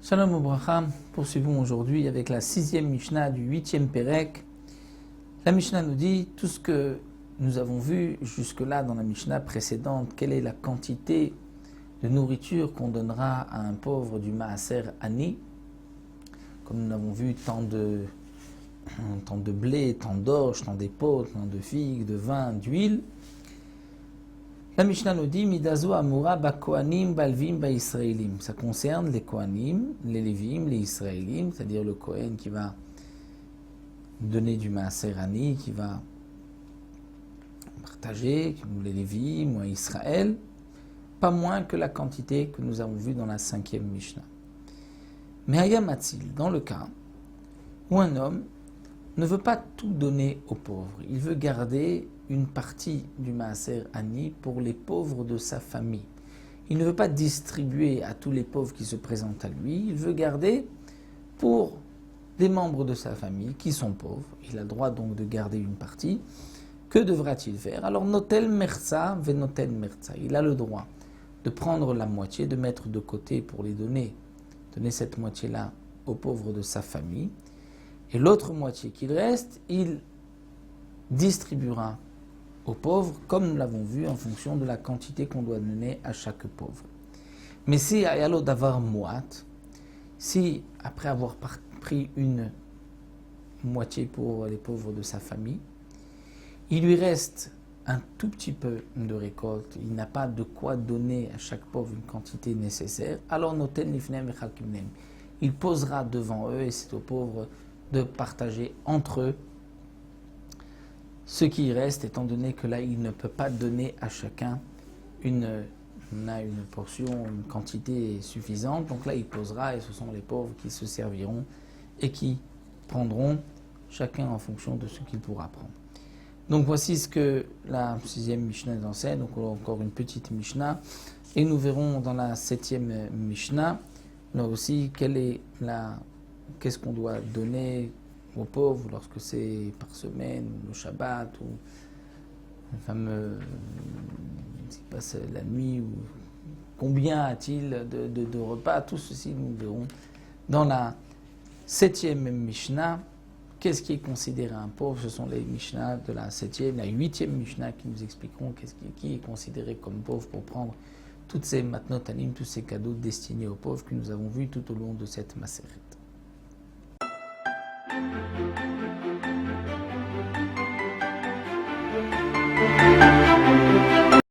Shalom Ubracha, poursuivons aujourd'hui avec la 6e Mishnah du 8e Pérec. La Mishnah nous dit tout ce que nous avons vu jusque-là dans la Mishnah précédente, quelle est la quantité de nourriture qu'on donnera à un pauvre du Maaser Ani. Comme nous l'avons vu, tant de blé, tant d'orge, tant d'épaule, tant de figues, de vin, d'huile. La Mishnah nous dit Midazo Amura ba Kohanim balvim ba Israélim. Ça concerne les Kohanim, les Lévim, les Israélim, c'est-à-dire le Kohen qui va donner du Maaser Ani, qui va partager, ou les Lévim, ou à Israël, pas moins que la quantité que nous avons vue dans la 5e Mishnah. Mais Hayam Atzil, dans le cas où un homme ne veut pas tout donner aux pauvres, il veut garder une partie du Maaser Ani pour les pauvres de sa famille. Il ne veut pas distribuer à tous les pauvres qui se présentent à lui, il veut garder pour des membres de sa famille qui sont pauvres. Il a le droit donc de garder une partie. Que devra-t-il faire? Alors notel merza ve notel merza. Il a le droit de prendre la moitié, de mettre de côté pour les donner cette moitié-là aux pauvres de sa famille. Et l'autre moitié qu'il reste, il distribuera aux pauvres, comme nous l'avons vu, en fonction de la quantité qu'on doit donner à chaque pauvre. Mais si ayalo davar moat, si après avoir pris une moitié pour les pauvres de sa famille, il lui reste un tout petit peu de récolte, il n'a pas de quoi donner à chaque pauvre une quantité nécessaire, alors noten lifnem vechalkimnem. Il posera devant eux, et c'est aux pauvres de partager entre eux ce qui reste, étant donné que là, il ne peut pas donner à chacun une portion, une quantité suffisante. Donc là, il posera et ce sont les pauvres qui se serviront et qui prendront chacun en fonction de ce qu'il pourra prendre. Donc voici ce que la 6e Mishnah nous enseigne. Donc encore une petite Mishnah. Et nous verrons dans la 7e Mishnah, là aussi, qu'est-ce qu'on doit donner aux pauvres lorsque c'est par semaine, le Shabbat, ou le fameux ce qui passe la nuit, ou combien a-t-il de repas, tout ceci nous verrons dans la 7e Mishnah. Qu'est-ce qui est considéré un pauvre? Ce sont les Mishnah de la 7e, la 8e Mishnah qui nous expliqueront qui est considéré comme pauvre pour prendre toutes ces matnot anim, tous ces cadeaux destinés aux pauvres que nous avons vus tout au long de cette Maseret.